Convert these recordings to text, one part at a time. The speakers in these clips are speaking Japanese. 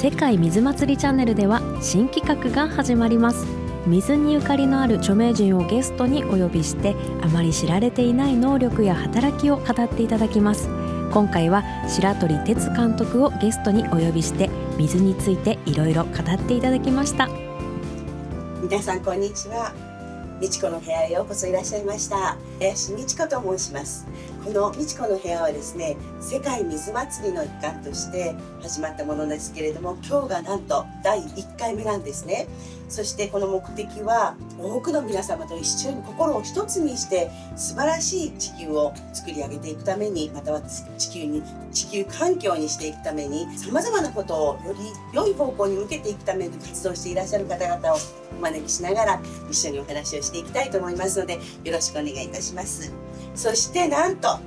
世界水祭りチャンネルでは新企画が始まります。水にゆかりのある著名人をゲストにお呼びして、あまり知られていない能力や働きを語っていただきます。今回は白鳥哲監督をゲストにお呼びして、水についていろいろ語っていただきました。皆さんこんにちは。みちこの部屋へようこそいらっしゃいました。林みちこと申します。このみちこの部屋はですね、世界水祭りの一環として始まったものですけれども、今日がなんと第1回目なんですね。そしてこの目的は、多くの皆様と一緒に心を一つにして素晴らしい地球を作り上げていくために、または地球環境にしていくために、さまざまなことをより良い方向に向けていくために活動していらっしゃる方々をお招きしながら一緒にお話をしていきたいと思いますので、よろしくお願いいたします。そしてなんと、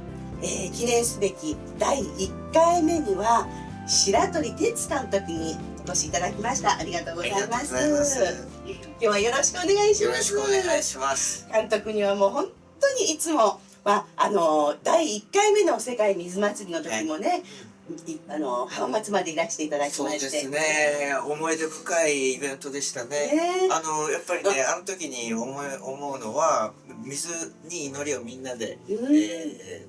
記念すべき第1回目には白鳥哲監督にお越しいただきました。ありがとうございます。今日はよろしくお願いします。よろしくお願いします。監督にはもう本当にいつも、第1回目の世界水祭りの時もね、浜松までいらしていただきまして。そうですね。思い出深いイベントでしたね。やっぱりね、あの時に思うのは、水に祈りをみんなで、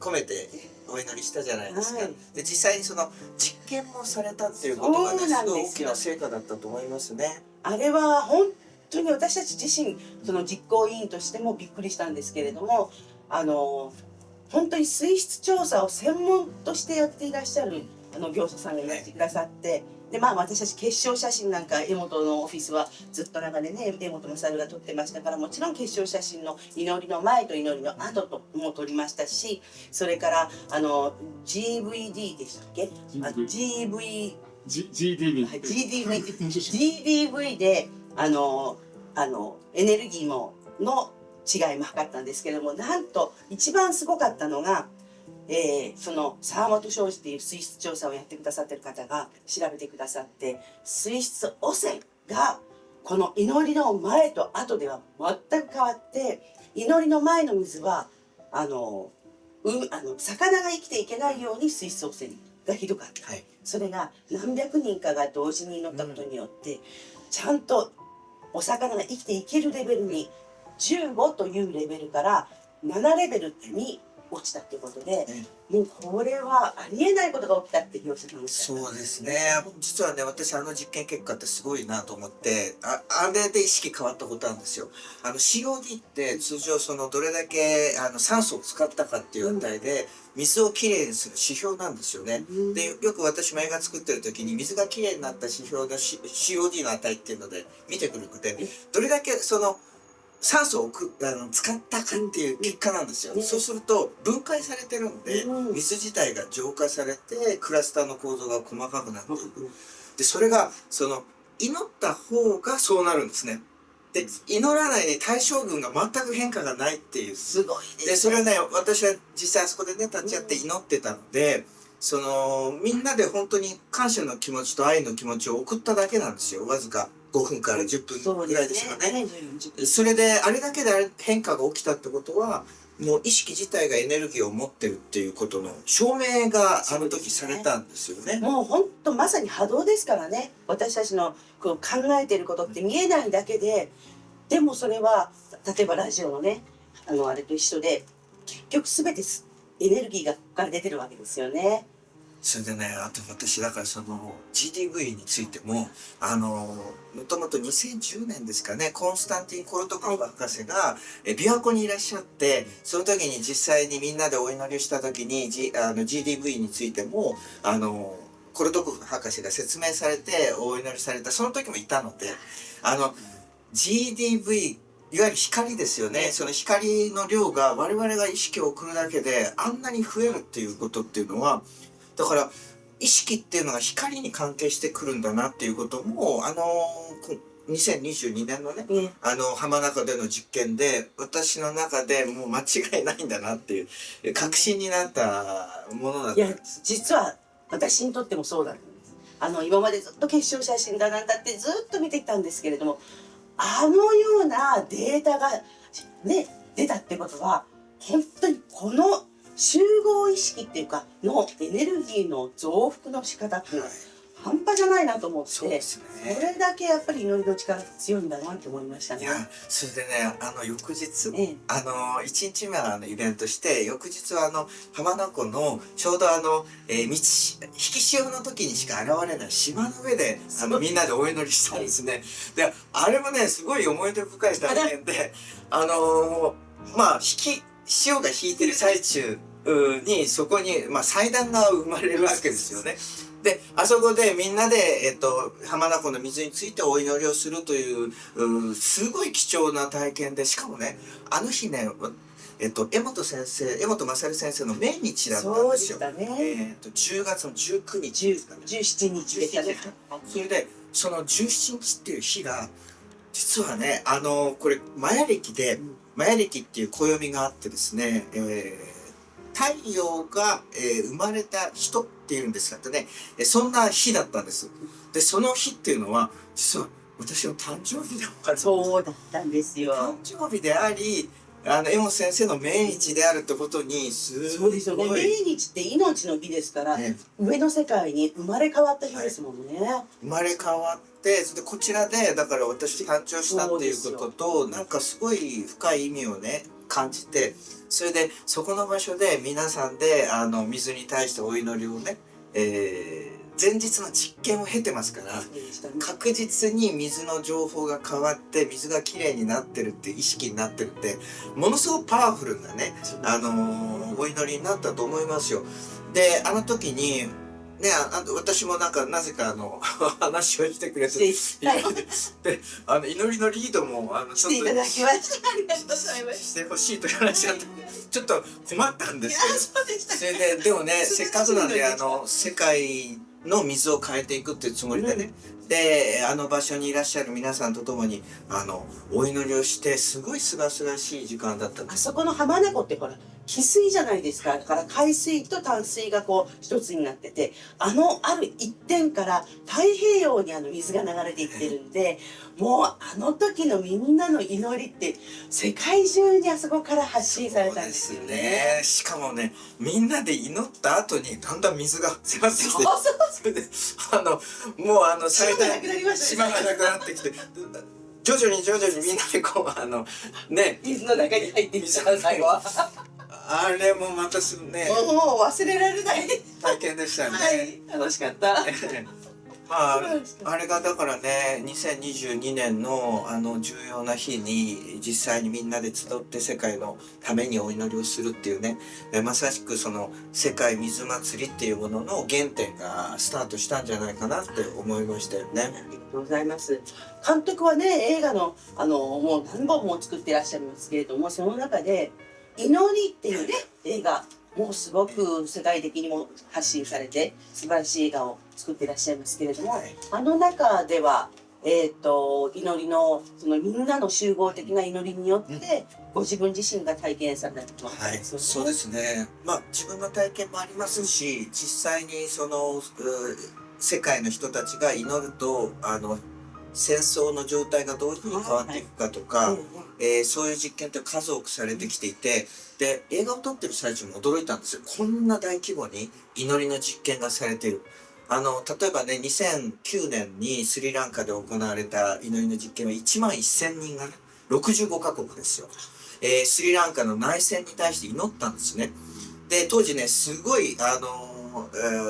込めてお祈りしたじゃないですか。で、実際にその実験もされたっていうことがね、すごい大きな成果だったと思いますね。あれは本当に私たち自身、その実行委員としてもびっくりしたんですけれども、本当に水質調査を専門としてやっていらっしゃる業者さんがいらしてくださって、で私たち結晶写真なんか江本のオフィスはずっと中でね、江本勝が撮ってましたから、もちろん結晶写真の祈りの前と祈りの後とも撮りましたし、それからGVD でしたっけ、GDV でエネルギーの違いも測ったんですけれども、なんと一番すごかったのが、その沢本商事っていう水質調査をやってくださってる方が調べてくださって、水質汚染がこの祈りの前と後では全く変わって、祈りの前の水は魚が生きていけないように水質汚染がひどかった、それが何百人かが同時に祈ったことによって、ちゃんとお魚が生きていけるレベルに、15というレベルから7レベルに落ちたっていうことで、もうこれはありえないことが起きたって業者さんおっしゃった。そうですね。実はね、私実験結果ってすごいなと思って、あれで意識変わったことなんですよ。COD って通常どれだけ酸素を使ったかっていう値で、水をきれいにする指標なんですよね。で、よく私も映画作ってる時に、水がきれいになった指標の COD の値っていうので見てくるので、どれだけ酸素を使ったかっていう結果なんですよ。そうすると分解されてるんで、水自体が浄化されてクラスターの構造が細かくなっていく。で、それが祈った方がそうなるんですね。で、祈らないで対象群が全く変化がないっていう。すごいですね。で、それはね、私は実際あそこでね、立ち会って祈ってたので、みんなで本当に感謝の気持ちと愛の気持ちを送っただけなんですよ。わずか5分から10分ぐらいですよね。それであれだけで変化が起きたってことは、もう意識自体がエネルギーを持ってるっていうことの証明があの時されたんですよね。もう本当まさに波動ですからね。私たちの考えていることって見えないだけで、でもそれは例えばラジオのね、あれと一緒で、結局全てエネルギーがここから出てるわけですよね。それでね、あと私だからGDV についても、もともと2010年ですかね、コンスタンティン・コルトコフ博士が琵琶湖にいらっしゃって、その時に実際にみんなでお祈りをした時に、GDV についても、コルトコフ博士が説明されてお祈りされた、その時もいたので、GDV、いわゆる光ですよね。その光の量が我々が意識を送るだけであんなに増えるっていうことっていうのは、だから意識っていうのが光に関係してくるんだなっていうことも2022年のね、浜中での実験で私の中でもう間違いないんだなっていう確信になったものだったんです。いや、実は私にとってもそうだったんです。今までずっと結晶写真だなんだってずっと見てきたんですけれども、ようなデータがね出たってことは、本当にこの集合意識っていうかのエネルギーの増幅の仕方っていうのは半端じゃないなと思って、そうですね。それだけやっぱり祈りの力が強いんだなって思いましたね。いや、それでね、翌日、ええ、1日目はイベントして、翌日は浜名湖の、ちょうど引き潮の時にしか現れない島の上で、みんなでお祈りしたんですね。で、あれもね、すごい思い出深い体験で、まあ、潮が引いてる最中に、そこに、まあ、祭壇が生まれるわけですよね。で、あそこでみんなで、浜名湖の水についてお祈りをするという、すごい貴重な体験で、しかもね、あの日ね、江本勝先生の命日だったんですよ。そうでしたね。10月の19日ですかね。17日でしたね。それで、その17日っていう日が、実はね、これ、マヤ暦っていう暦があってですね、太陽が、生まれた人っていうんですかね、そんな日だったんです。で、その日っていうのは、実は私の誕生日でもある。そうだったんですよ。誕生日であり、江本先生の命日であるってことに、そうですよね。命日って命の日ですから、上の世界に生まれ変わった日ですもんね。生まれ変わって、でこちらで、だから私誕生したっていうことと、なんかすごい深い意味をね、感じて、それでそこの場所で皆さんで水に対してお祈りをね、前日の実験を経てますから、確実に水の情報が変わって水がきれいになってるって意識になってるってものすごくパワフルなね、お祈りになったと思いますよ。で、あの時にね、私もなぜか話をしてくれて、で、祈りのリードもしていただきました。ありがとうございます。してほしいという話だったんで、ちょっと困ったんですけど、そうでした。それで、でもね、せっかくなんで、世界の水を変えていくっていうつもりでね、で、場所にいらっしゃる皆さんと共に、お祈りをして、すごい清々しい時間だったんです。あそこの浜名湖ってほら、汽水じゃないですか。だから海水と淡水がこう一つになってて、ある一点から太平洋に水が流れていってるんで、もうあの時のみんなの祈りって世界中にあそこから発信されたんですよね。しかもね、みんなで祈った後にだんだん水が迫ってきて、それでもう島がなくなりましたね。島がなくなってきて、徐々にみんなでこうね、水の中に入っていった最後は。あれもまたね、もう忘れられない体験でしたね。はい、楽しかった。まあ、あれがだからね、2022年の重要な日に実際にみんなで集って世界のためにお祈りをするっていうね、まさしくその世界水祭りっていうものの原点がスタートしたんじゃないかなって思いましたよね。ありがとうございます。監督はね、映画のもう何本も作っていらっしゃいますけれども、その中で祈りっていうね映画、もうすごく世界的にも発信されて素晴らしい映画を作っていらっしゃいますけれども、はい、あの中では祈りのそのみんなの集合的な祈りによって、ご自分自身が体験されたことはい、そうですね。まあ自分の体験もありますし、実際にその世界の人たちが祈ると戦争の状態がどういうふうに変わっていくかとか、そういう実験って数多くされてきていて、で映画を撮ってる最中も驚いたんですよ。こんな大規模に祈りの実験がされている。例えばね、2009年にスリランカで行われた祈りの実験は1万1000人がね、65カ国ですよ。スリランカの内戦に対して祈ったんですね。で、当時ね、すごい、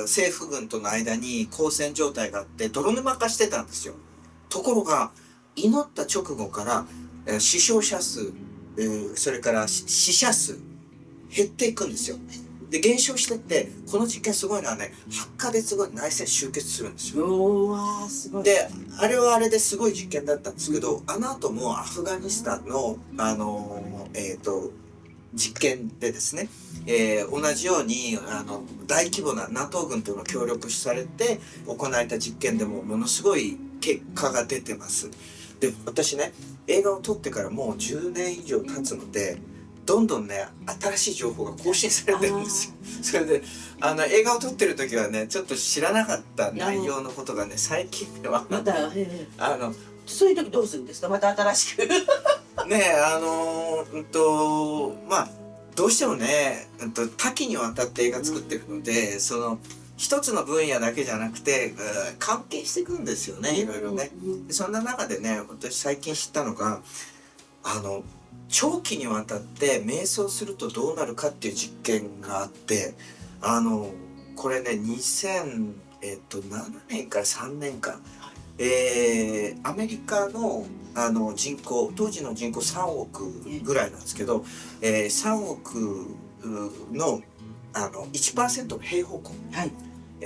政府軍との間に交戦状態があって、泥沼化してたんですよ。ところが、祈った直後から、死傷者数、それから死者数、減っていくんですよ。で、減少してって、この実験すごいのはね、8ヶ月後に内戦終結するんですよ。うわー、すごい。で、あれはあれですごい実験だったんですけど、あの後もアフガニスタンの、実験でですね、同じように大規模な NATO 軍との協力されて行われた実験でもものすごい結果が出てます。で、私ね、映画を撮ってからもう10年以上経つので、どんどんね、新しい情報が更新されてるんですよ。それで、映画を撮ってる時はね、ちょっと知らなかった内容のことがね、最近ではまた、そういう時どうするんですか、また新しく。ねえ、まあ、どうしてもね、多岐にわたって映画作ってるので、一つの分野だけじゃなくて、関係していくんですよね、いろいろね。でそんな中でね、私最近知ったのが、長期にわたって瞑想するとどうなるかっていう実験があって、これね、2007年から3年間、アメリカの人口、当時の人口3億ぐらいなんですけど、3億の1% の平方根、はい、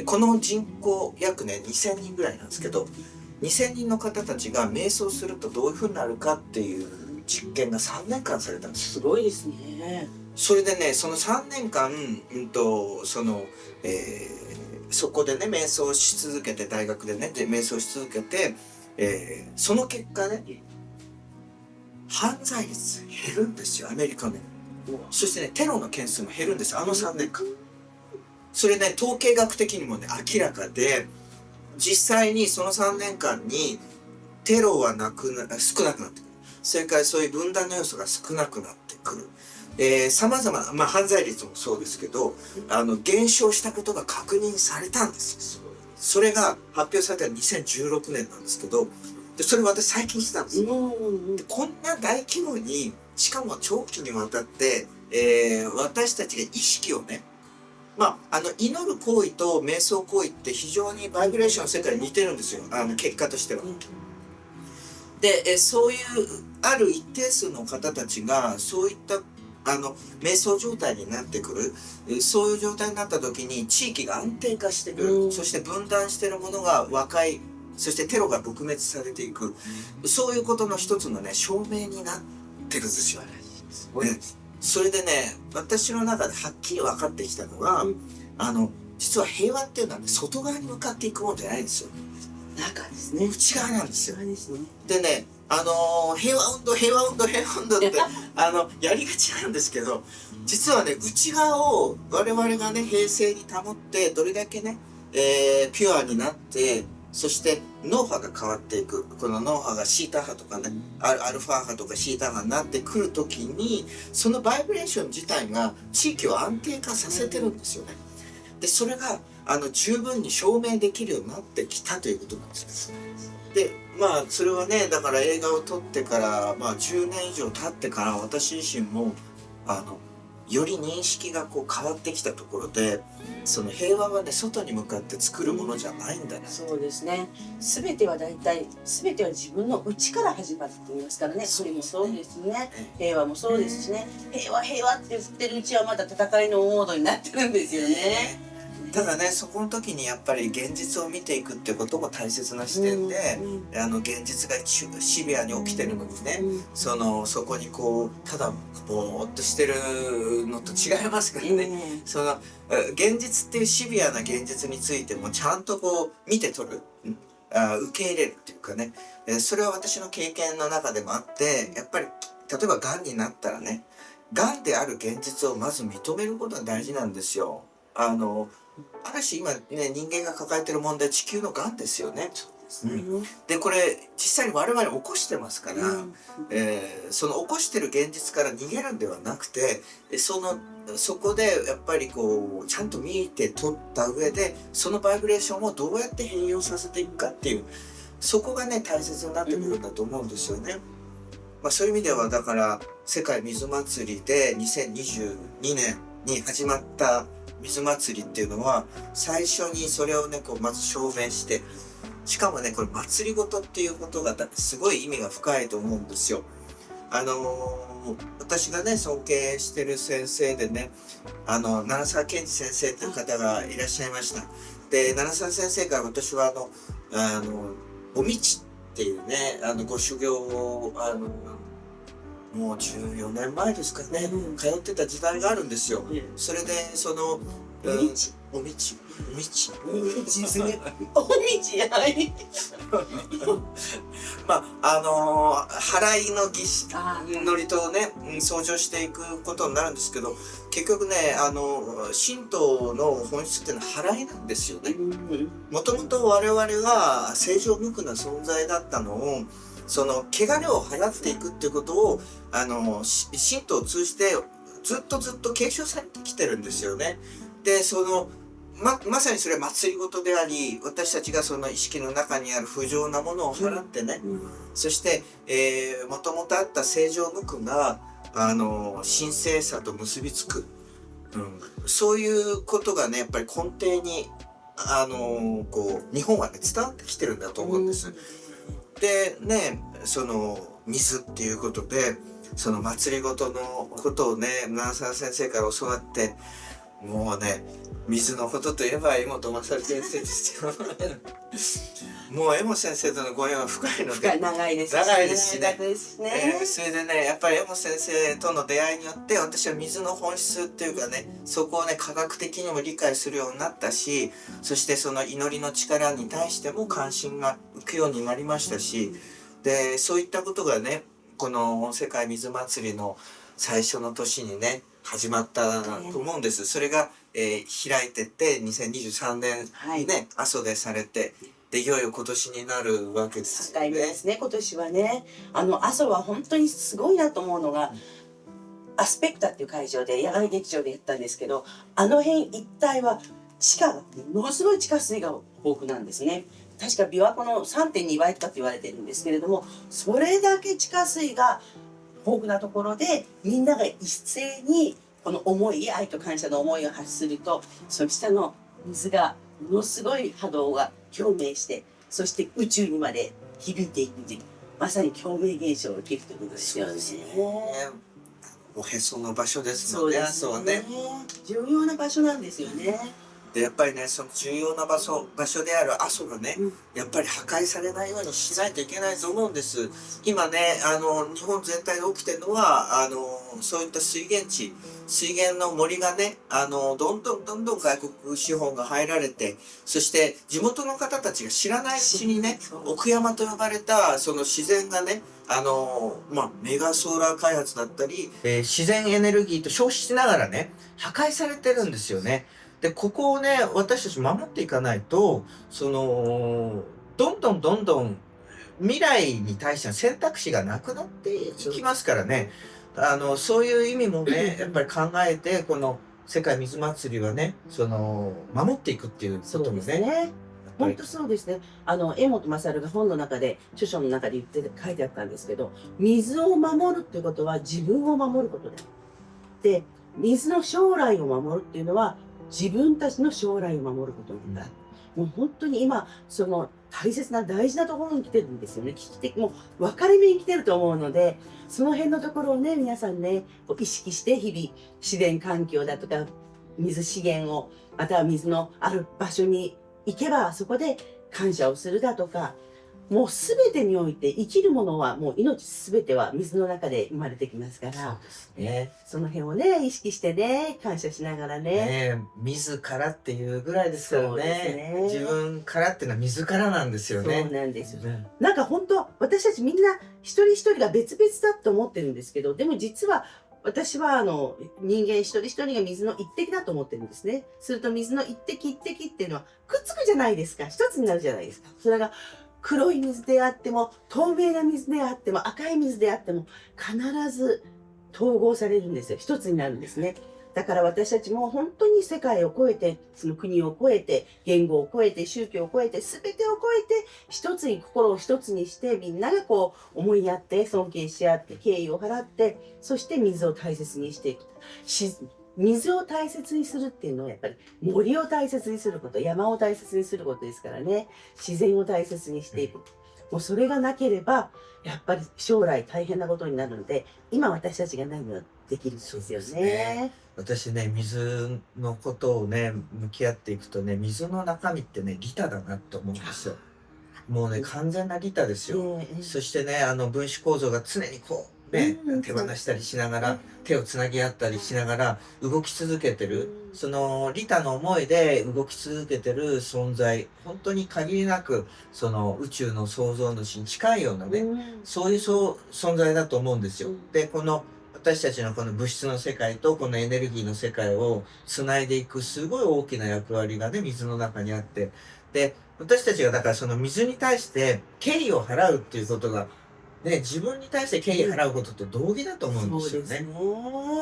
この人口約ね2000人ぐらいなんですけど、2000人の方たちが瞑想するとどういうふうになるかっていう実験が3年間されたんです。すごいですね。それでね、その3年間、そこでね瞑想し続けて、大学でね瞑想し続けて、その結果ね、犯罪率減るんですよ、アメリカね。そしてね、テロの件数も減るんですよ、3年間。それね、統計学的にもね明らかで、実際にその3年間にテロは少なくなってくる。それからそういう分断の要素が少なくなってくる。様々な、犯罪率もそうですけど、減少したことが確認されたんですよ。それが発表されたのは2016年なんですけど、でそれ私最近知ったんですよ。でこんな大規模に、しかも長期にわたって、私たちが意識をね、祈る行為と瞑想行為って非常にバイブレーションの世界に似てるんですよ、結果としては。で、そういうある一定数の方たちがそういった瞑想状態になってくる、そういう状態になった時に地域が安定化してくる、そして分断しているものが和解、そしてテロが撲滅されていく、そういうことの一つのね証明になってるんですよ。それでね、私の中ではっきり分かってきたのが、実は平和っていうのはね、外側に向かっていくものじゃないんですよ。中ですね。内側なんですよ。ですね。でね、平和運動ってやりがちなんですけど、実はね、内側を我々がね平静に保って、どれだけね、ピュアになって、そして脳波が変わっていく。この脳波がシータ波とかね、アルファ波とかシータ波になってくるときに、そのバイブレーション自体が地域を安定化させてるんですよね。でそれが十分に証明できるようになってきたということなんですよ。でそれはね、だから映画を撮ってから、10年以上経ってから、私自身もより認識が変わってきたところで、その平和はね、外に向かって作るものじゃないんだな。そうですね。全ては自分の内から始まるって言いますからね。それもそうですね。平和もそうですしね。平和って言ってるうちはまだ戦いのモードになってるんですよね。ただね、そこの時にやっぱり現実を見ていくってことも大切な視点で、現実がシビアに起きてるのにね、そこにただぼーっとしてるのと違いますからね、現実っていうシビアな現実についてもちゃんと見て取る、受け入れるっていうかね、それは私の経験の中でもあって、やっぱり例えばがんになったらね、がんである現実をまず認めることが大事なんですよ。ある種今ね、人間が抱えてる問題、地球のがんですよね。でこれ実際に我々起こしてますから、その起こしてる現実から逃げるんではなくて、そこでやっぱりちゃんと見て取った上で、そのバイブレーションをどうやって変容させていくかっていう、そこがね大切になってくるんだと思うんですよね。そういう意味では、だから世界水祭りで2022年に始まった水祭りっていうのは、最初にそれをねまず証明して、しかもねこれ祭りごとっていうことがすごい意味が深いと思うんですよ。私がね尊敬してる先生でね、奈良沢健二先生という方がいらっしゃいました。で奈良沢先生から私はお道っていうねご修行をもう14年前ですかね、通ってた時代があるんですよ。それでお道ですね。お道はい。払いの儀式、祝詞をね掃除をしていくことになるんですけど、結局ね神道の本質っていうのは払いなんですよね。もともと我々は清浄無垢な存在だったのを、その汚れを払っていくっていうことを神道を通じてずっと継承されてきてるんですよね。でまさにそれは祭りごとであり、私たちがその意識の中にある不浄なものを払ってね、そして、もともとあった正常無垢が神聖さと結びつく、そういうことがねやっぱり根底にこう日本はね伝わってきてるんだと思うんです。でね、その水っていうことでその祭りごとのことをね南沢先生から教わって、もうね水のことといえば江本勝先生ですよもう江本先生とのご縁は深いので長いですしね。それでねやっぱり江本先生との出会いによって私は水の本質っていうかね、そこをね科学的にも理解するようになったし、そしてその祈りの力に対しても関心が浮くようになりましたし、でそういったことがねこの世界水祭りの最初の年にね始まったと思うんです。それが、開いてって2023年にね、阿蘇でされて、でいよいよ今年になるわけです3回目ですね、今年はね。阿蘇は本当にすごいなと思うのが、アスペクタっていう会場で野外劇場でやったんですけど、あの辺一帯はものすごい地下水が豊富なんですね。確か琵琶湖の 3.2 倍とかって言われてるんですけれども、それだけ地下水が豊富なところでみんなが一斉にこの思い、愛と感謝の思いを発すると、その下の水がものすごい波動が共鳴して、そして宇宙にまで響いていくという、まさに共鳴現象を起きるということですよね。おへその場所ですので、阿蘇はね重要な場所なんですよね。でやっぱりねその重要な場所である阿蘇がね、やっぱり破壊されないようにしないといけないと思うんです。今ね日本全体で起きてるのはそういった水源の森がねどんどん外国資本が入られて、そして地元の方たちが知らないうちにね奥山と呼ばれたその自然がねメガソーラー開発だったり、自然エネルギーと消費しながらね破壊されてるんですよね。でここをね私たち守っていかないとどんどん未来に対しての選択肢がなくなっていきますからね。そういう意味もねやっぱり考えてこの世界水祭りはね守っていくっていうこともね。本当そうですね。江本勝が本の中で著書の中で書いてあったんですけど、水を守るっていうことは自分を守ることだ。で水の将来を守るっていうのは自分たちの将来を守ることなんだ。もう本当に今大切な大事なところに来てるんですよね。もう分かれ目に来てると思うので、その辺のところをね皆さんね意識して日々自然環境だとか水資源を、または水のある場所に行けばそこで感謝をするだとか、もう全てにおいて生きるものはもう命全ては水の中で生まれてきますから、そうですね。その辺をね意識してね感謝しながらね。自らっていうぐらいですからね。自分からっていうのは自らなんですよね。そうなんですよ。なんか本当私たちみんな一人一人が別々だと思ってるんですけど、でも実は私は人間一人一人が水の一滴だと思ってるんですね。すると水の一滴一滴っていうのはくっつくじゃないですか。一つになるじゃないですか。それが黒い水であっても透明な水であっても赤い水であっても必ず統合されるんですよ。一つになるんですね。だから私たちも本当に世界を超えて、その国を超えて、言語を超えて、宗教を超えて、全てを超えて、一つに心を一つにして、みんながこう思いやって、尊敬し合って、敬意を払って、そして水を大切にしていく。水を大切にするっていうのはやっぱり森を大切にすること、山を大切にすることですからね。自然を大切にしていく。もうそれがなければやっぱり将来大変なことになるので、今私たちが何ができるんですよね。私ね水のことをね向き合っていくとね、水の中身ってね利他だなと思うんですよ。もうね完全な利他ですよ。そしてね分子構造が常にこうね、手放したりしながら、手をつなぎ合ったりしながら動き続けてる、その利他の思いで動き続けてる存在、本当に限りなくその宇宙の創造主に近いようなね、そういう存在だと思うんですよ。でこの私たちのこの物質の世界とこのエネルギーの世界をつないでいくすごい大きな役割がね水の中にあって、で私たちがだからその水に対して敬意を払うっていうことがね、自分に対して敬意払うことと同義だと思うんですよね。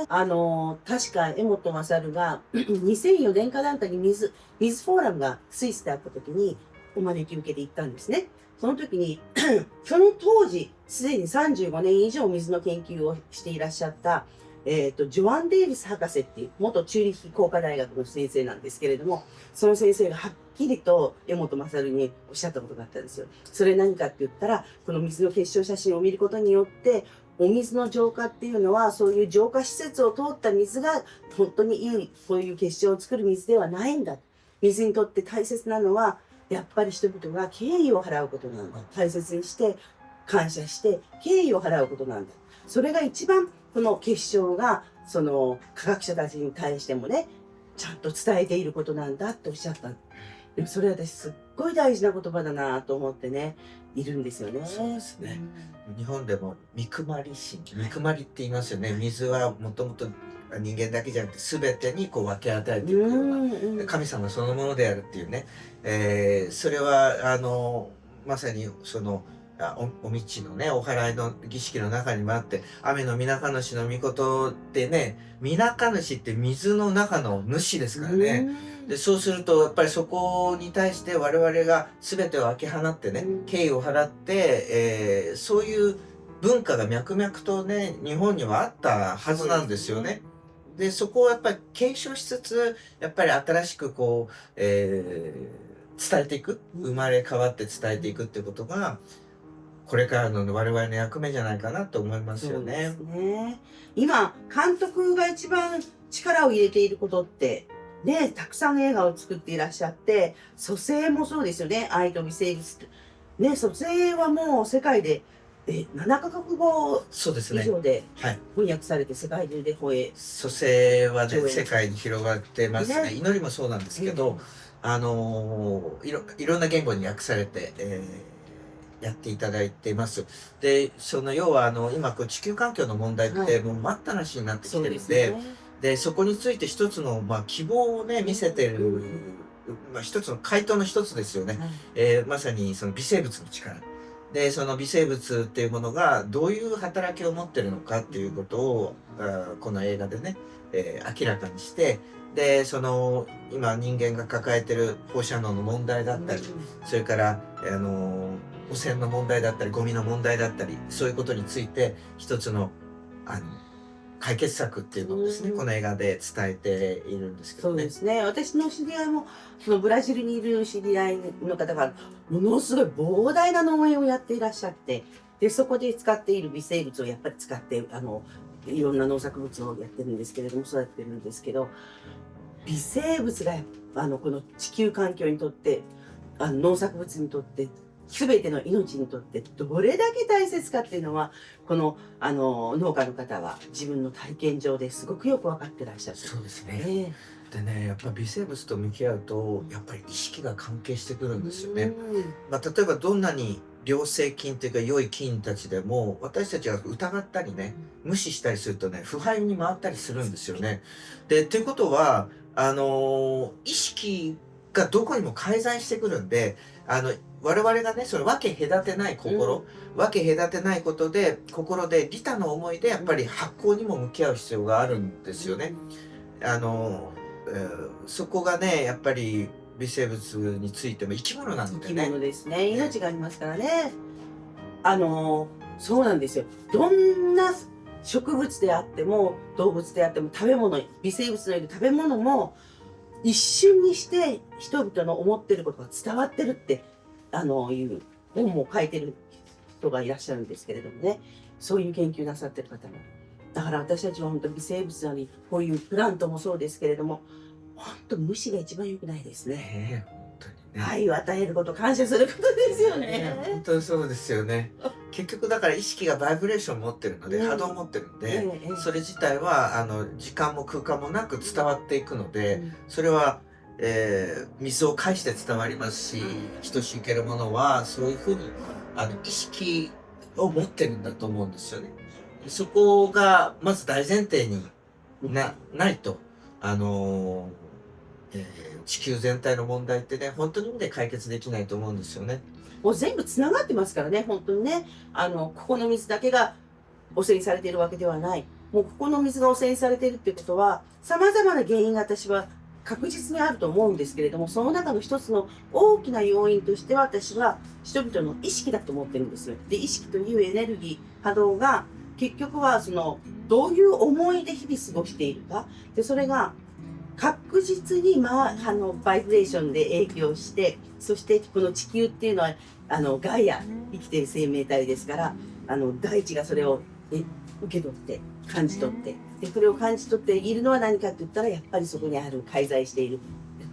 確か江本勝が2004年かなんかに水フォーラムがスイスであった時にお招き受けて行ったんですね。その時にその当時すでに35年以上水の研究をしていらっしゃったジョアン・デイビス博士っていう元チューリッヒ工科大学の先生なんですけれども、その先生がはっきりと江本勝におっしゃったことがあったんですよ。それ何かって言ったら、この水の結晶写真を見ることによってお水の浄化っていうのはそういう浄化施設を通った水が本当にいいそういう結晶を作る水ではないんだ。水にとって大切なのはやっぱり人々が敬意を払うことなんだ。大切にして感謝して敬意を払うことなんだ。それが一番この結晶がその科学者たちに対してもねちゃんと伝えていることなんだっておっしゃった。でもそれ私すっごい大事な言葉だなと思ってねいるんですよね。そうですね。日本でも三熊理心、三熊理って言いますよね。水はもともと人間だけじゃなくて全てにこう分け与えていくような神様そのものであるっていうね。それはまさにそのお道のねお祓いの儀式の中にもあって、雨の皆神主の御事ってね、皆神主って水の中の主ですからね。でそうするとやっぱりそこに対して我々が全てを分け放ってね、敬意を払って、そういう文化が脈々とね日本にはあったはずなんですよね。でそこをやっぱり継承しつつやっぱり新しくこう、伝えていく、生まれ変わって伝えていくっていうことがこれからの我々の役目じゃないかなと思いますよね。そうですね。今監督が一番力を入れていることってね、たくさん映画を作っていらっしゃって、蘇生もそうですよね。愛と微生物ね、蘇生はもう世界で7カ国語そうですね。以上ではい。翻訳されて世界中で放映。蘇生はね上映世界に広がってますね。ね祈りもそうなんですけど、いろんな言語に訳されて、やっていただいています。で、その要は今こう地球環境の問題ってもう待ったなしになってきてるんで、そこについて一つの希望をね見せてる、一つの回答の一つですよね。まさにその微生物の力。でその微生物っていうものがどういう働きを持ってるのかっていうことをこの映画でね、明らかにして、でその今人間が抱えてる放射能の問題だったり、それから汚染の問題だったりゴミの問題だったり、そういうことについて一つの解決策っていうのをですね、この映画で伝えているんですけどね。そうですね。私の知り合いもそのブラジルにいる知り合いの方がものすごい膨大な農園をやっていらっしゃって、でそこで使っている微生物をやっぱり使っていろんな農作物をやってるんですけれども、育ててるんですけど、微生物がこの地球環境にとって農作物にとって全ての命にとってどれだけ大切かっていうのはこの農家の方は自分の体験上ですごくよく分かってらっしゃる。そうですね。でね、やっぱ微生物と向き合うとやっぱり意識が関係してくるんですよね。例えばどんなに良性菌というか良い菌たちでも私たちが疑ったりね無視したりするとね腐敗に回ったりするんですよね。でっていうことは意識がどこにも介在してくるんで我々がねその分け隔てない心、分け隔てないことで心で利他の思いでやっぱり発酵にも向き合う必要があるんですよね。そこがねやっぱり微生物についても生き物なのでね。生き物ですね。命がありますからね。そうなんですよ。どんな植物であっても動物であっても食べ物、微生物のいる食べ物も一瞬にして人々の思ってることが伝わってるっていう本も書いてる人がいらっしゃるんですけれどもね、そういう研究なさってる方も。だから私たちは本当微生物なりこういうプラントもそうですけれども、本当無視が一番良くないですね。本当にね。愛を与えること、感謝することですよね。本当にそうですよね。結局だから意識がバイブレーションを持ってるので、波動を持ってるので、それ自体は時間も空間もなく伝わっていくので、それは水を介して伝わりますし、等しいけるものはそういうふうに意識を持ってるんだと思うんですよね。そこがまず大前提にないと地球全体の問題ってね、本当に解決できないと思うんですよね。もう全部つながってますからね、本当にね。ここの水だけが汚染されているわけではない。もうここの水が汚染されているっていうことは、様々な原因が私は確実にあると思うんですけれども、その中の一つの大きな要因としては、私は人々の意識だと思ってるんですよ。で、意識というエネルギー、波動が、結局はどういう思いで日々過ごしているか。で、それが確実に、バイブレーションで影響して、そしてこの地球っていうのは、ガイア、生きている生命体ですから、大地がそれを受け取って、感じ取って、で、それを感じ取っているのは何かって言ったら、やっぱりそこにある介在している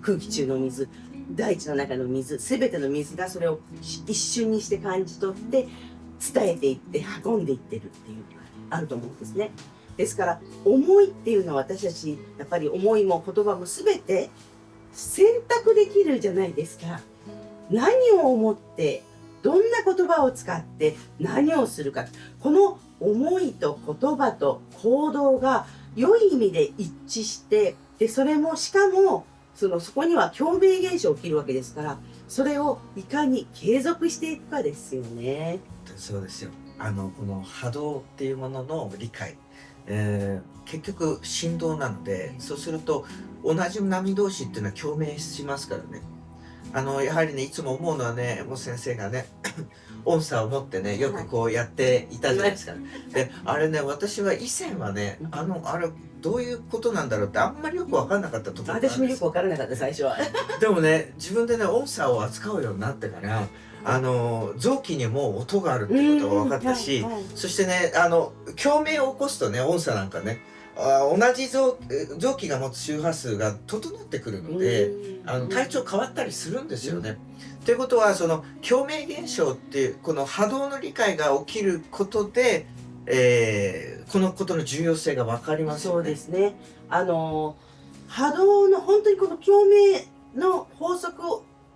空気中の水、大地の中の水、すべての水がそれを一瞬にして感じ取って、伝えていって、運んでいってるっていうのがあると思うんですね。ですから、思いっていうのは私たち、やっぱり思いも言葉もすべて選択できるじゃないですか。何を思って、どんな言葉を使って何をするか。この思いと言葉と行動が良い意味で一致して、で、それもしかも、そこには共鳴現象起きるわけですから、それをいかに継続していくかですよね。そうですよ。この波動っていうものの理解。結局振動なので、そうすると同じ波同士っていうのは共鳴しますからね。やはりね、いつも思うのはね、もう先生がね音叉を持ってね、よくこうやっていたじゃないですか。で、あれね、私は以前はね、あれどういうことなんだろうってあんまりよく分かんなかったところなんです。私もよく分からなかった最初は。でもね、自分でね、音叉を扱うようになってから、臓器にも音があるってことが分かったし、そしてね、共鳴を起こすとね、音叉なんかね、同じ臓器が持つ周波数が整ってくるので、体調変わったりするんですよね。ということは、共鳴現象っていうこの波動の理解が起きることで、このことの重要性が分かりますよね。そうですね。波動の本当にこの共鳴の法則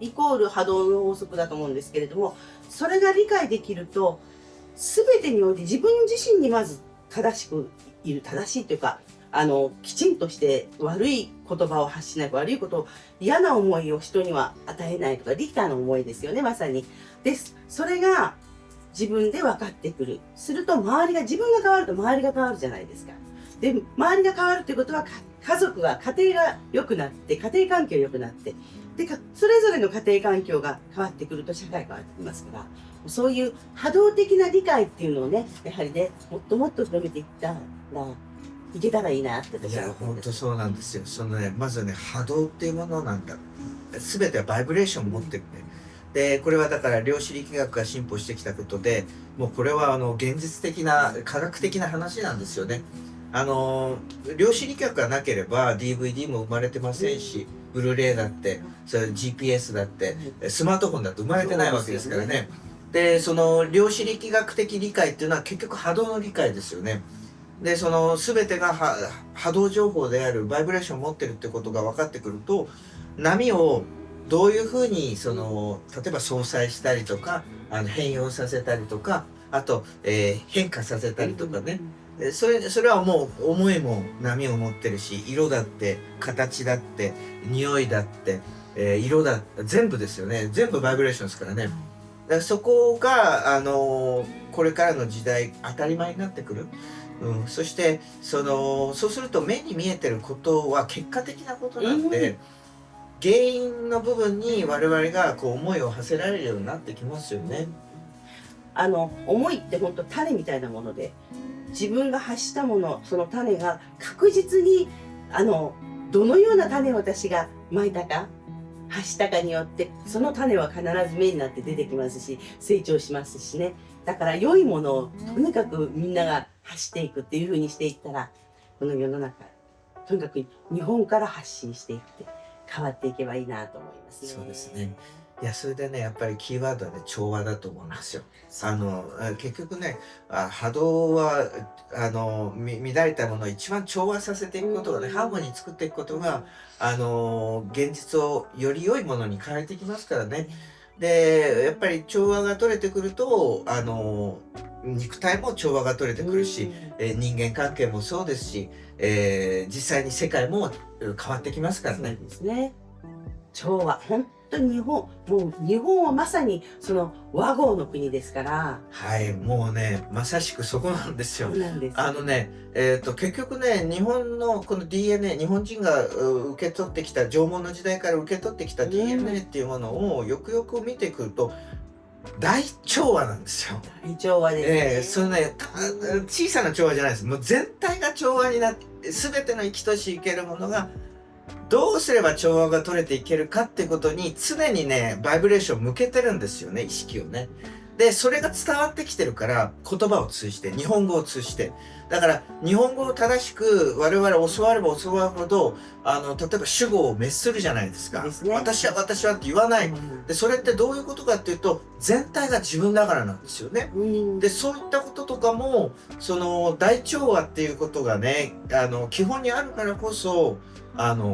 イコール波動の法則だと思うんですけれども、それが理解できると、全てにおいて自分自身にまず正しいというか、きちんとして悪い言葉を発しない、悪いことを、嫌な思いを人には与えないとか、リターの思いですよね、まさに。です。それが自分で分かってくる。すると自分が変わると周りが変わるじゃないですか。で、周りが変わるということは、家族が、家庭が良くなって、家庭環境が良くなって、で、それぞれの家庭環境が変わってくると社会が変わってきますから、そういう波動的な理解っていうのをね、やはりね、もっともっと広めていけたらいいなって私は思ってます。本当そうなんですよ。まずね、波動っていうものなんだ。全てはバイブレーションを持ってるね。で、これはだから量子力学が進歩してきたことで、もうこれは現実的な科学的な話なんですよね。量子力学がなければ DVD も生まれてませんし、ブルーレイだって、それ GPS だって、スマートフォンだって生まれてないわけですからね。で、その量子力学的理解っていうのは結局波動の理解ですよね。で、全てが波動情報であるバイブレーションを持ってるってことが分かってくると、波をどういうふうに例えば相殺したりとか、変容させたりとか、あと、変化させたりとかね。それはもう思いも波を持ってるし、色だって形だって匂いだって、色だ全部ですよね。全部バイブレーションですからね。だからそこがこれからの時代当たり前になってくる。そしてそうすると目に見えてることは結果的なことなんで、原因の部分に我々がこう思いを馳せられるようになってきますよね。思いって本当種みたいなもので、自分が発したもの、その種が確実にどのような種を私がまいたか発したかによって、その種は必ず芽になって出てきますし、成長しますしね。だから良いものをとにかくみんなが発していくっていう風にしていったら、この世の中とにかく日本から発信していって変わっていけばいいなと思いますね。そうですね。いや、それでね、やっぱりキーワードはね、調和だと思うんですよ。結局ね、波動は乱れたものを一番調和させていくことがね、ハーモニー作っていくことが現実をより良いものに変えていきますからね。で、やっぱり調和が取れてくると肉体も調和が取れてくるし、人間関係もそうですし、実際に世界も変わってきますからね。そうですね。調和、本当にもう日本はまさにその和合の国ですから。はい、もうね、まさしくそこなんですよ。そうなんです。結局ね、日本のこの DNA、日本人が受け取ってきた、縄文の時代から受け取ってきた DNA っていうものをよくよく見てくると、大調和なんですよ。大調和ですね。それね、小さな調和じゃないです。もう全体が調和になって、すべての生きとし生けるものが、どうすれば調和が取れていけるかってことに常にね、バイブレーションを向けてるんですよね、意識をね。で、それが伝わってきてるから、言葉を通じて、日本語を通じて。だから、日本語を正しく我々教われば教わるほど、例えば主語を滅するじゃないですか。ですね。私はって言わない。で、それってどういうことかっていうと、全体が自分だからなんですよね。で、そういったこととかも、その、大調和っていうことがね、基本にあるからこそ、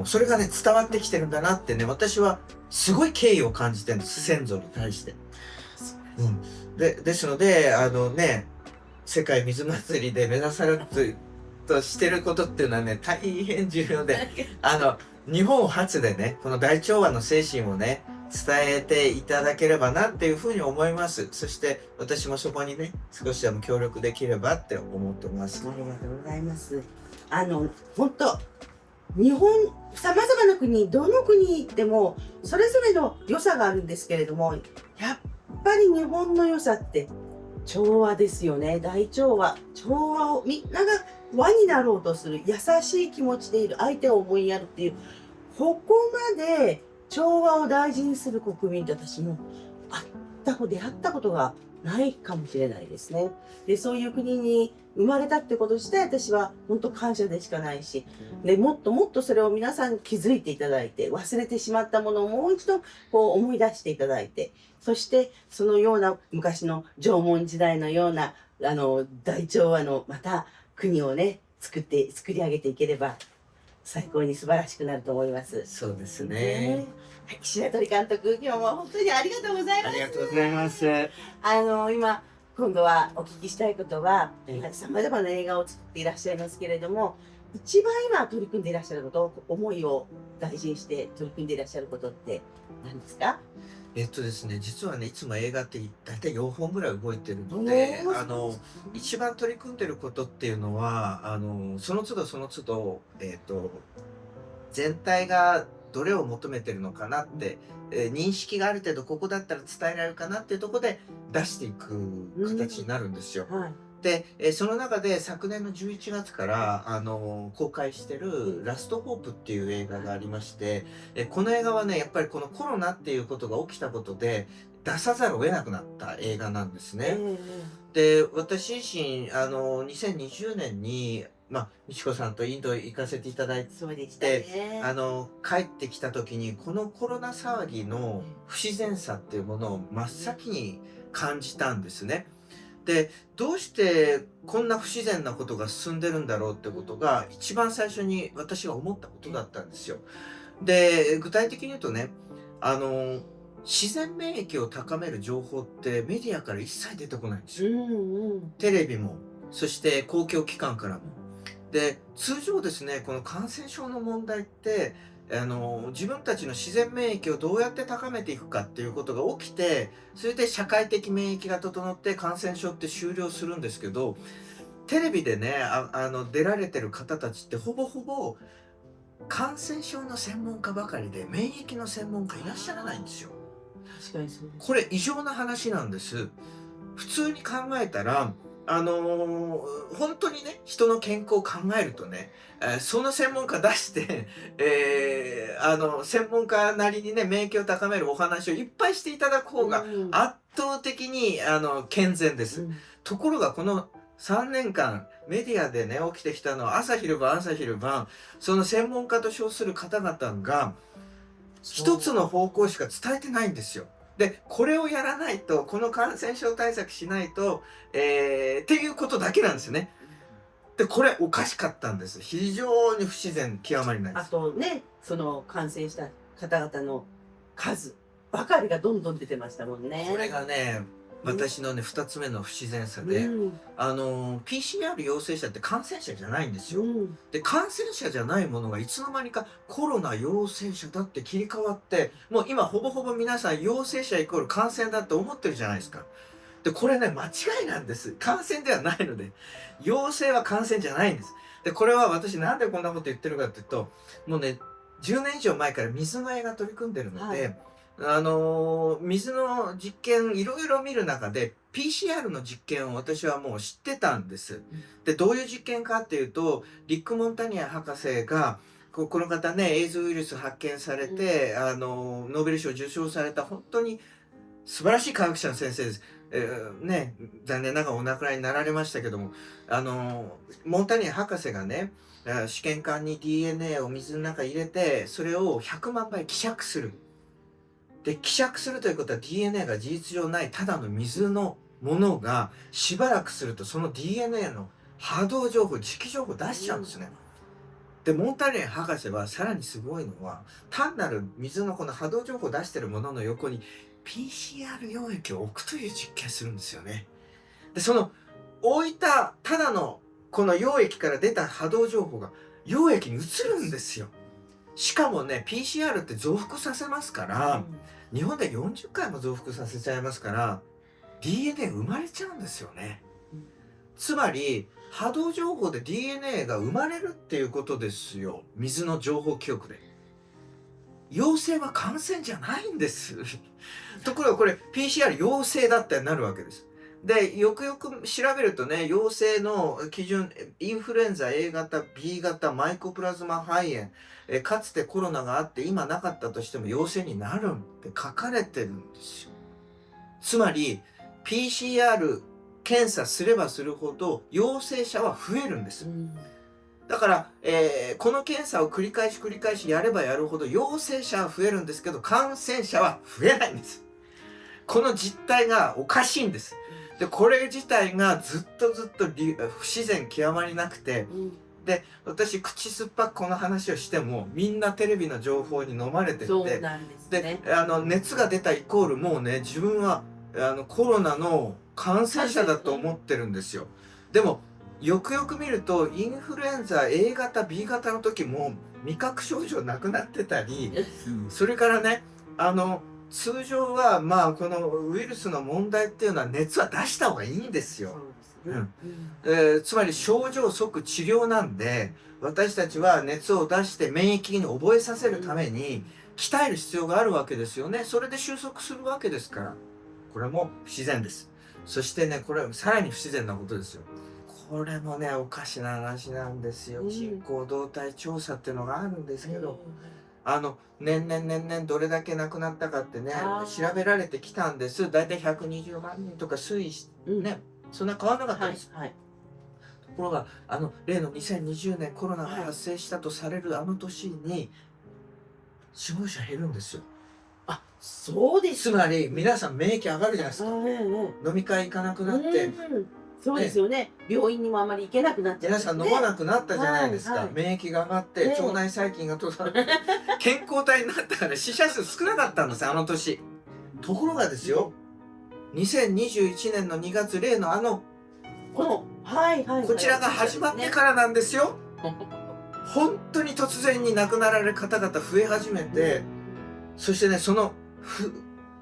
それがね、伝わってきてるんだなってね、私はすごい敬意を感じてるんです、先祖に対して。ですので、世界水祭りで目指されるとしてることっていうのはね、大変重要で、日本初でね、この大調和の精神をね、伝えていただければなっていうふうに思います。そして私もそこにね、少しでも協力できればって思ってます。ありがとうございます。本当日本、様々な国、どの国でもそれぞれの良さがあるんですけれども、やっぱり日本の良さって調和ですよね。大調和。調和をみんなが輪になろうとする、優しい気持ちでいる、相手を思いやるっていう、ここまで調和を大事にする国民って私も出会ったことがないかもしれないですね。で、そういう国に生まれたってこと自体私は本当感謝でしかないし、で、もっともっとそれを皆さんに気づいていただいて、忘れてしまったものをもう一度こう思い出していただいて、そしてそのような昔の縄文時代のような大調和のまた国をね、作り上げていければ最高に素晴らしくなると思います。そうですね。はい、白鳥監督、今日も本当にありがとうございます。ありがとうございます。今度はお聞きしたいことは、様々な映画を作っていらっしゃいますけれども、一番今取り組んでいらっしゃること、思いを大事にして取り組んでいらっしゃることって何ですか？ですね、実はね、いつも映画って大体4本ぐらい動いてるので、一番取り組んでることっていうのは、その都度その都度、全体がどれを求めてるのかなって、認識がある程度ここだったら伝えられるかなっていうところで出していく形になるんですよ。はい。で、その中で昨年の11月から公開してるラストホープっていう映画がありまして、この映画はね、やっぱりこのコロナっていうことが起きたことで出さざるを得なくなった映画なんですね。で、私自身、2020年に、美智子さんとインド行かせていただいて、そうでしたね。帰ってきた時に、このコロナ騒ぎの不自然さっていうものを真っ先に感じたんですね。で、どうしてこんな不自然なことが進んでるんだろうってことが一番最初に私が思ったことだったんですよ。で、具体的に言うとね、自然免疫を高める情報ってメディアから一切出てこないんですよ。テレビも、そして公共機関からも。で、通常ですね、この感染症の問題って、自分たちの自然免疫をどうやって高めていくかっていうことが起きて、それで社会的免疫が整って感染症って終了するんですけど、テレビでね、出られてる方たちってほぼほぼ感染症の専門家ばかりで免疫の専門家いらっしゃらないんですよ。確かにそうです。これ異常な話なんです。普通に考えたら、本当にね、人の健康を考えるとね、その専門家出して、専門家なりにね、免疫を高めるお話をいっぱいしていただく方が圧倒的に、健全です。ところがこの3年間、メディアでね、起きてきたのは朝昼晩、その専門家と称する方々が、一つの方向しか伝えてないんですよ。で、これをやらないと、この感染症対策しないと、っていうことだけなんですよね。で、これおかしかったんです。非常に不自然極まりないです。あとね、その感染した方々の数ばかりがどんどん出てましたもんね。これがね、私のね2つ目の不自然さで、PCR 陽性者って感染者じゃないんですよ。で感染者じゃないものがいつの間にかコロナ陽性者だって切り替わって、もう今ほぼほぼ皆さん陽性者イコール感染だって思ってるじゃないですか。でこれね間違いなんです。感染ではないので、陽性は感染じゃないんです。でこれは私なんでこんなこと言ってるかっていうと、もうね10年以上前から水の絵が取り組んでるので、水の実験いろいろ見る中で PCR の実験を私はもう知ってたんです。でどういう実験かっていうと、リック・モンタニア博士がこの方ねエイズウイルス発見されて、ノーベル賞を受賞された本当に素晴らしい科学者の先生です。ね、残念ながらお亡くなりになられましたけども、モンタニア博士がね試験管に DNA を水の中に入れて、それを100万倍希釈する。で希釈するということは DNA が事実上ないただの水のものがしばらくするとその DNA の波動情報、磁気情報を出しちゃうんですね。でモンタニア博士はさらにすごいのは、単なる水のこの波動情報を出してるものの横に PCR 溶液を置くという実験するんですよね。でその置いたただのこの溶液から出た波動情報が溶液に移るんですよ。しかもね PCR って増幅させますから、日本で40回も増幅させちゃいますから DNA 生まれちゃうんですよね。つまり波動情報で DNA が生まれるっていうことですよ。水の情報記憶で。陽性は感染じゃないんですところがこれ PCR 陽性だってなるわけです。でよくよく調べるとね、陽性の基準インフルエンザ A 型 B 型マイコプラズマ肺炎、かつてコロナがあって今なかったとしても陽性になるって書かれてるんですよ。つまり PCR 検査すればするほど陽性者は増えるんです。だから、この検査を繰り返しやればやるほど陽性者は増えるんですけど感染者は増えないんです。この実態がおかしいんです。でこれ自体がずっと不自然極まりなくて、で私口酸っぱくこの話をしてもみんなテレビの情報に飲まれてって、そうなんですね。で熱が出たイコールもうね自分はコロナの感染者だと思ってるんですよ。でもよくよく見るとインフルエンザ A 型 B 型の時も味覚症状なくなってたり、それからね通常はまあこのウイルスの問題っていうのは熱は出した方がいいんですよ。つまり症状即治療なんで、私たちは熱を出して免疫に覚えさせるために鍛える必要があるわけですよね。それで収束するわけですから、これも不自然です。そしてねこれはさらに不自然なことですよ。これもねおかしな話なんですよ。人口動態調査っていうのがあるんですけど、年々どれだけ亡くなったかってね調べられてきたんです。だいたい120万人とか推移してね、そんな変わらなかったんです。ところが例の2020年コロナが発生したとされる年に死亡者減るんですよ。あ、そうです。つまり皆さん免疫上がるじゃないですか。飲み会行かなくなって、そうですよね。病院にもあまり行けなくなっちゃう。皆さん飲まなくなったじゃないですか。免疫が上がって腸内細菌が健康体になったから死者数少なかったんです年。ところがですよ、2021年の2月例のこちらが始まってからなんですよ。本当に突然に亡くなられる方々増え始めて、そしてねその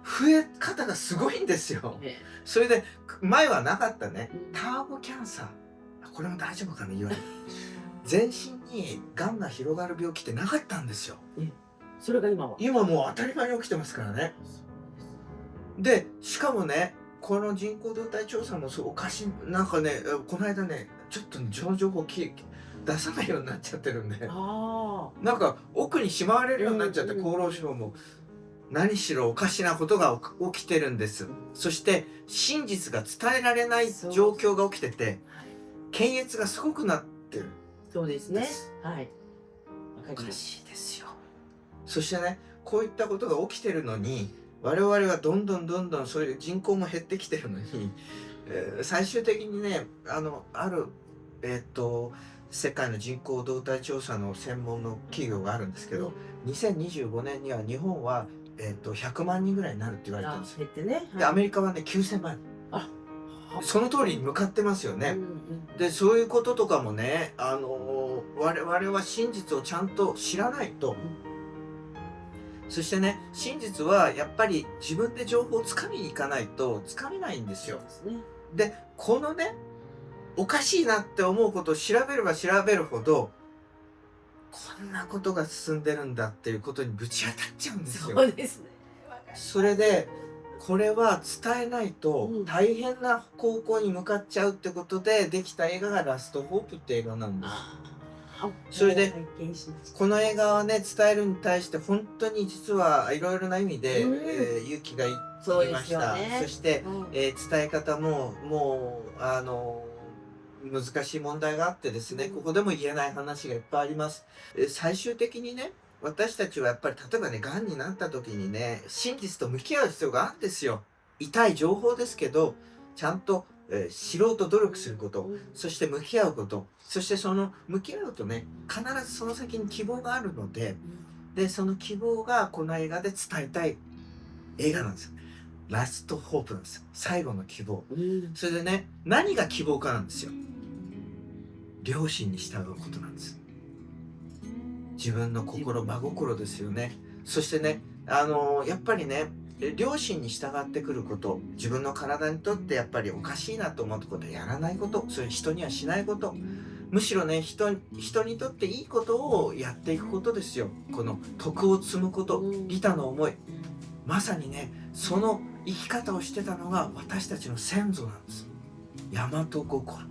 増え方がすごいんですよ。それで前はなかったねターボキャンサー、これも大丈夫かな、いわゆる全身にがんが広がる病気ってなかったんですよ。それが今もう当たり前に起きてますからね。でしかもねこの人口動態調査もおかしい、なんかねこの間ねちょっとその情報出さないようになっちゃってるんで、なんか奥にしまわれるようになっちゃって、厚労省も何しろおかしなことが起きてるんです。そして真実が伝えられない状況が起きてて、検閲がすごくなってる。そうですね。おかしいですよ。そしてねこういったことが起きてるのに我々はどんどんそういう人口も減ってきてるのに、最終的にねある世界の人口動態調査の専門の企業があるんですけど、2025年には日本は100万人ぐらいになるって言われてるんですよ。でアメリカはね9000万人。その通りに向かってますよね。でそういうこととかもね、我々は真実をちゃんと知らないと、そしてね、真実はやっぱり自分で情報をつかみに行かないとつかめないんですよ。でこのね、おかしいなって思うことを調べれば調べるほど、こんなことが進んでるんだっていうことにぶち当たっちゃうんですよ。そうですね。それでこれは伝えないと大変な方向に向かっちゃうってことでできた映画がラストホープって映画なんです。それでこの映画はね、伝えるに対して本当に実はいろいろな意味で、勇気がいりました。そして、伝え方ももう難しい問題があってですね、ここでも言えない話がいっぱいあります。最終的にね、私たちはやっぱり例えばね、がんになった時にね、真実と向き合う必要があるんですよ。痛い情報ですけど、ちゃんと、知ろうと努力すること、そして向き合うこと、そしてその向き合うとね、必ずその先に希望があるので、その希望がこの映画で伝えたい映画なんですよ。ラストホープなんですよ。最後の希望。それでね、何が希望かなんですよ。良心に従うことなんです。自分の心、真心ですよね。そしてね、やっぱりね、良心に従ってくること、自分の体にとってやっぱりおかしいなと思うことをやらないこと、そういう人にはしないこと、むしろね、人にとっていいことをやっていくことですよ。この徳を積むこと、利他の思い。まさにね、その生き方をしてたのが私たちの先祖なんです。大和心。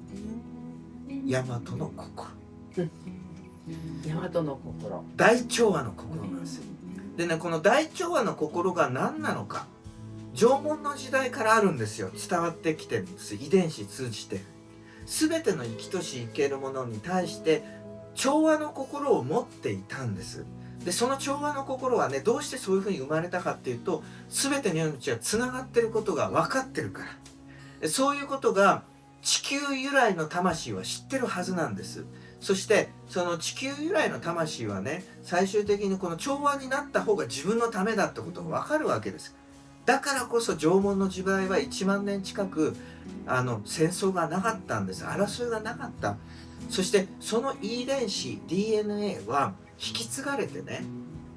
大和の心。大和の心。大調和の心なんですよ。でね、この大調和の心が何なのか、縄文の時代からあるんですよ。伝わってきてるんです。遺伝子通じて。全ての生きとし生けるものに対して調和の心を持っていたんです。でその調和の心はね、どうしてそういうふうに生まれたかっていうと、全ての命がつながってることが分かってるから。そういうことが地球由来の魂は知ってるはずなんです。そしてその地球由来の魂はね、最終的にこの調和になった方が自分のためだってことが分かるわけです。だからこそ縄文の時代は1万年近く戦争がなかったんです。争いがなかった。そしてその遺伝子 DNA は引き継がれてね、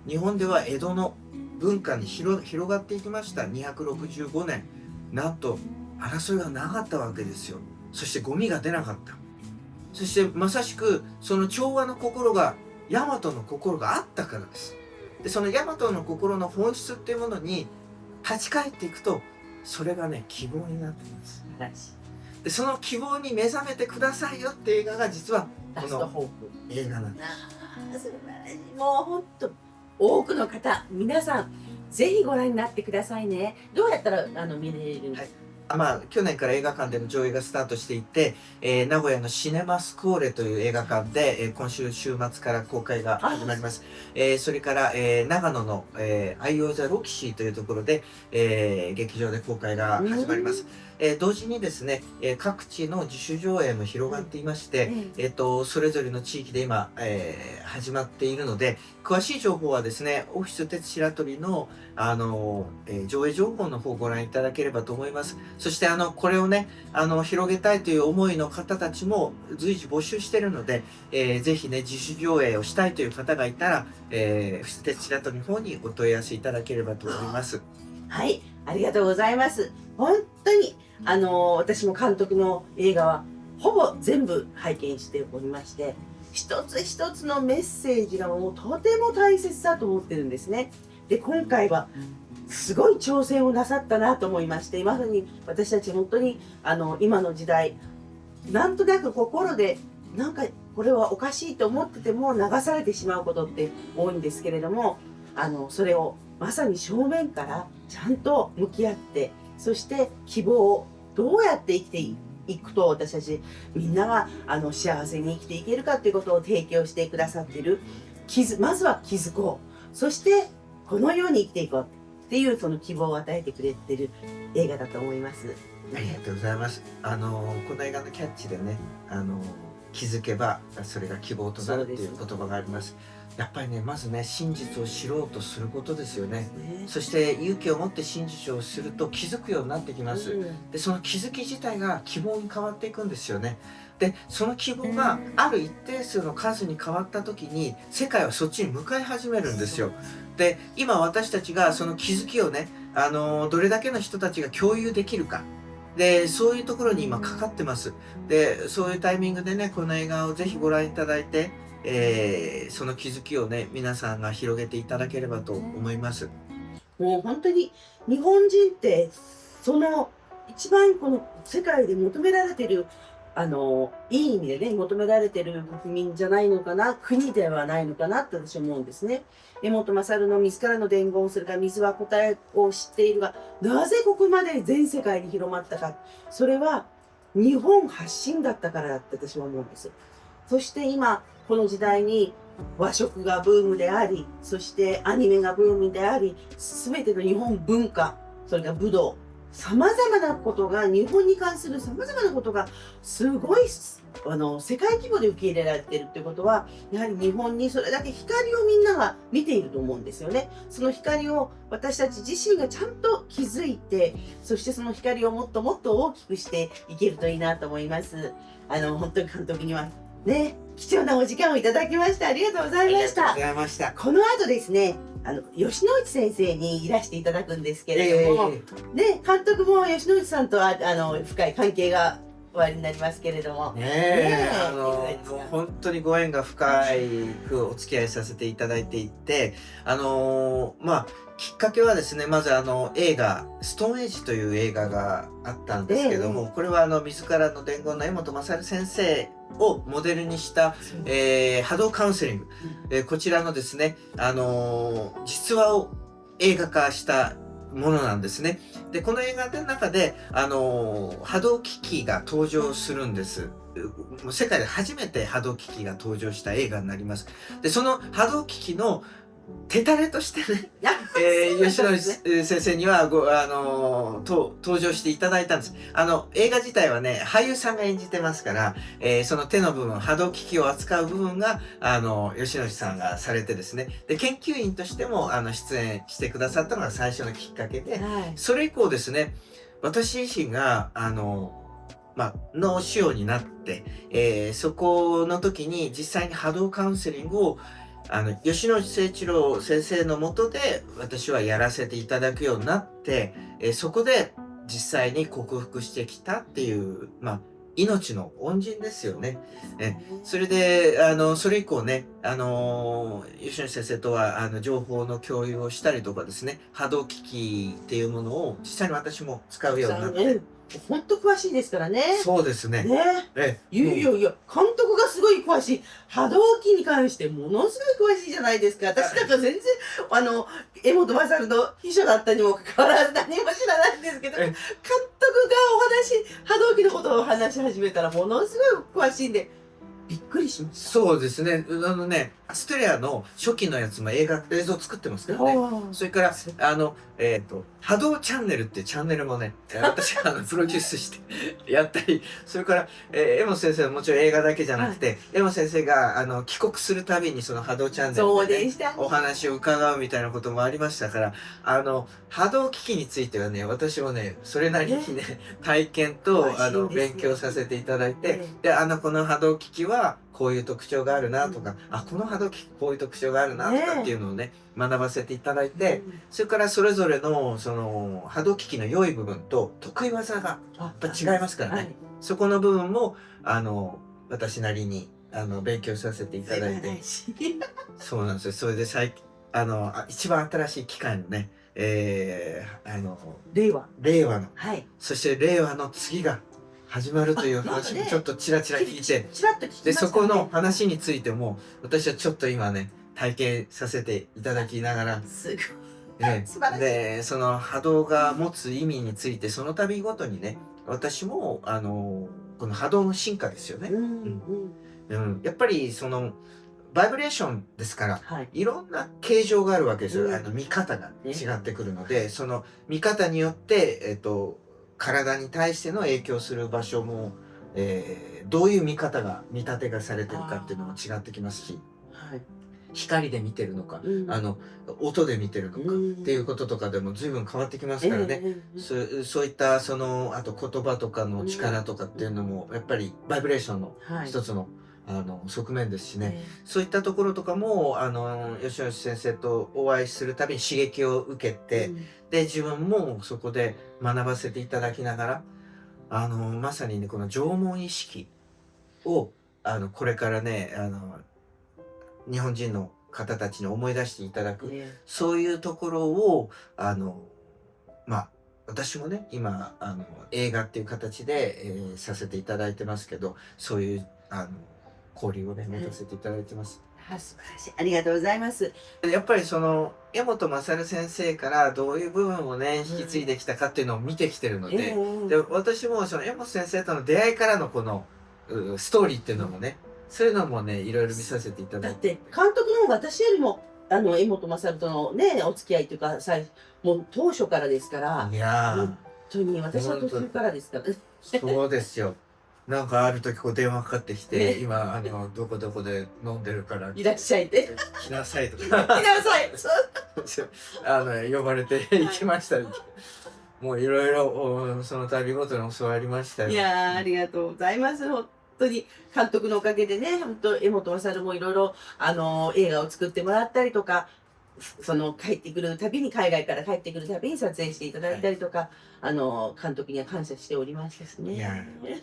日本では江戸の文化に広がっていきました。265年なんと争いがなかったわけですよ。そしてゴミが出なかった。そしてまさしくその調和の心が大和の心があったからです。でその大和の心の本質っていうものに立ち返っていくと、それがね、希望になってきます。でその希望に目覚めてくださいよって映画が実はこの映画なんです。もう本当多くの方、皆さんぜひご覧になってくださいね。どうやったら見れるんですか？去年から映画館での上映がスタートしていて、名古屋のシネマスコーレという映画館で、今週週末から公開が始まります。それから、長野の、アイオーザロキシーというところで、劇場で公開が始まります。同時にですね、各地の自主上映も広がっていまして、それぞれの地域で今、始まっているので、詳しい情報はですね、オフィス鉄白鳥の、上映情報の方をご覧いただければと思います。そしてこれをね、広げたいという思いの方たちも随時募集しているので、ぜひね、自主上映をしたいという方がいたら、オフィス鉄白鳥の方にお問い合わせいただければと思います。はい、ありがとうございます。本当に私も監督の映画はほぼ全部拝見しておりまして、一つ一つのメッセージがもうとても大切だと思ってるんですね。で今回はすごい挑戦をなさったなと思いまして、まさに私たち本当に今の時代、なんとなく心でなんかこれはおかしいと思ってても流されてしまうことって多いんですけれども、それをまさに正面からちゃんと向き合って、そして希望をどうやって生きていくと私たちみんなが幸せに生きていけるかということを提供してくださっている。まずは気づこう、そしてこのように生きていこうっていうその希望を与えてくれてる映画だと思います。ありがとうございます。この映画のキャッチでね、気づけばそれが希望となるっていう言葉があります。やっぱりね、まずね、真実を知ろうとすることですよね。そして勇気を持って真実をすると気づくようになってきます。で、その気づき自体が希望に変わっていくんですよね。で、その希望がある一定数の数に変わった時に世界はそっちに向かい始めるんですよ。で、今私たちがその気づきをね、どれだけの人たちが共有できるか。で、そういうところに今かかってます。で、そういうタイミングでね、この映画をぜひご覧いただいて、その気づきをね、皆さんが広げていただければと思います。もう本当に日本人ってその一番この世界で求められてるいい意味でね求められてる国民じゃないのかな、国ではないのかなって私は思うんですね。江本勝の水からの伝言、それから水は答えを知っているが、なぜここまで全世界に広まったか、それは日本発信だったからだって私は思うんです。そして今この時代に和食がブームであり、そしてアニメがブームであり、全ての日本文化、それから武道、さまざまなことが、日本に関するさまざまなことがすごい世界規模で受け入れられているということは、やはり日本にそれだけ光をみんなが見ていると思うんですよね。その光を私たち自身がちゃんと気づいて、そしてその光をもっともっと大きくしていけるといいなと思います。本当に監督にはね、貴重なお時間をいただきましてありがとうございました。ありがとうございました。この後ですね、吉野内先生にいらしていただくんですけれども、ね、監督も吉野内さんとは深い関係がおありになりますけれども、もう本当にご縁が深くお付き合いさせていただいていて、きっかけはですね、まず映画「ストーンエイジ」という映画があったんですけども、これは自らの伝言の江本勝先生をモデルにした、波動カウンセリング、こちらのですね、実話を映画化したものなんですね。で、この映画の中で波動機器が登場するんです。世界で初めて波動機器が登場した映画になります。で、その波動機器の手タレとしてね、吉野先生には登場していただいたんです。映画自体はね、俳優さんが演じてますから、その手の部分、波動機器を扱う部分が、吉野さんがされてですね、で、研究員としても、出演してくださったのが最初のきっかけで、それ以降ですね、私自身が、脳腫瘍になって、そこの時に実際に波動カウンセリングを吉野誠一郎先生の下で私はやらせていただくようになって、そこで実際に克服してきたっていう、命の恩人ですよね。それでそれ以降ね、吉野先生とは情報の共有をしたりとかですね、波動機器っていうものを実際に私も使うようになって。本当詳しいですからね。そうですね。いや、監督がすごい詳しい。波動機に関してものすごい詳しいじゃないですか。私なんか全然江本勝の秘書だったにもかかわらず何も知らないんですけど、監督が波動機のことを話し始めたらものすごい詳しいんでびっくりしました。そうですね。アストレアの初期のやつも映像作ってますからね。それから波動チャンネルっていうチャンネルもね、私がプロデュースしてやったり、それから江本先生はもちろん映画だけじゃなくて、江本先生が帰国するたびにその波動チャンネルで、ね、お話を伺うみたいなこともありましたから、波動機器についてはね、私もね、それなりにね、体験と勉強させていただいて、で、この波動機器はこういう特徴があるなとか、この波動機器こういう特徴があるなとかっていうのをね、学ばせていただいて、それからそれぞれのその波動機器の良い部分と得意技がやっぱ違いますからね、そこの部分も私なりに勉強させていただいて、そうなんですよ。それで一番新しい機械のね、令和の、そして令和の次が始まるという話もちょっとちらちら聞いて、でそこの話についても私はちょっと今ね体験させていただきながら、でその波動が持つ意味についてその度ごとにね、私もこの波動の進化ですよね。やっぱりそのバイブレーションですから、いろんな形状があるわけですよ。見方が違ってくるので、その見方によって体に対しての影響する場所もどういう見立てがされてるかっていうのも違ってきますし、はい。光で見てるのか、うん音で見てるのかうんっていうこととかでも随分変わってきますからね。そういったあと言葉とかの力とかっていうのもやっぱりバイブレーションのはい。一つの、側面ですしね、ねそういったところとかも吉吉先生とお会いするたびに刺激を受けて、で自分もそこで学ばせていただきながらまさにねこの縄文意識をこれからね日本人の方たちに思い出していただく、ねそういうところを私もね今映画っていう形で、させていただいてますけど、そういう交流をね持たせていただいてます。素晴らしい。ありがとうございます。やっぱり江本勝先生からどういう部分をね引き継いできたかっていうのを見てきてるので、で私も江本先生との出会いからのこのストーリーっていうのもね、そういうのもねいろいろ見させていただいて。だって監督の方が私よりも江本勝とのねお付き合いというかもう当初からですから、いやー本当に私は途中からですからね。そうですよ。なんかある時電話かかってきて、今どこどこで飲んでるからいらっしゃいで。来なさいといかなさい。そう呼ばれて行きました。もういろいろその度ごとに教わりましたよ。いやーありがとうございます。本当に監督のおかげでね、本当江本勝もいろいろ映画を作ってもらったりとか、帰ってくるたびに海外から帰ってくるたびに撮影していただいたりとか、監督には感謝しておりましたしね。いや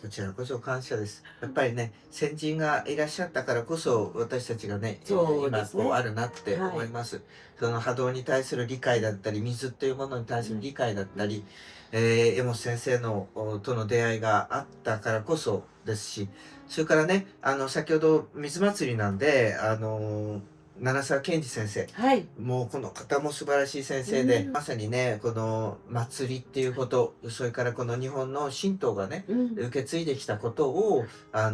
こちらこそ感謝です。やっぱりね先人がいらっしゃったからこそ私たちがね今そうですねこうあるなって思います。その波動に対する理解だったり水っていうものに対する理解だったり、江本先生との出会いがあったからこそですし、それからね先ほど水祭りなんで七沢健二先生、はい。もうこの方も素晴らしい先生で、うんまさにねこの祭りっていうこと、それからこの日本の神道がね受け継いできたことを八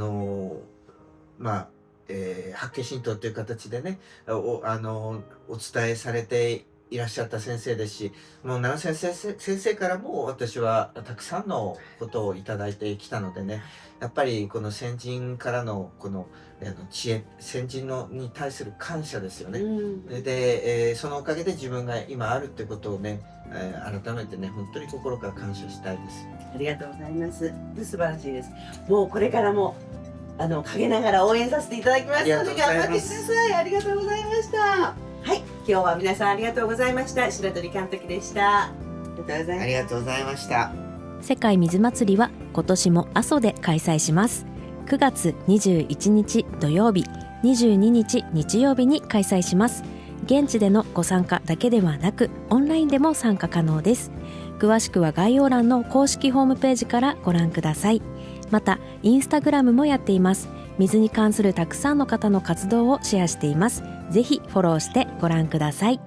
景神道という形でねお伝えされていらっしゃった先生ですし、もう奈良先生からも私はたくさんのことをいただいてきたのでね、やっぱりこの先人からのこの知恵、先人に対する感謝ですよね。で、そのおかげで自分が今あるってことをね、改めてね本当に心から感謝したいです。ありがとうございます。素晴らしいです。もうこれからも陰ながら応援させていただきますので頑張ってください。ありがとうございました。はい、今日は皆さんありがとうございました。白鳥監督でした。ありがとうございます。ありがとうございました。世界水祭りは今年も阿蘇で開催します。9月21日土曜日、22日日曜日に開催します。現地でのご参加だけではなくオンラインでも参加可能です。詳しくは概要欄の公式ホームページからご覧ください。またインスタグラムもやっています。水に関するたくさんの方の活動をシェアしています。ぜひフォローしてご覧ください。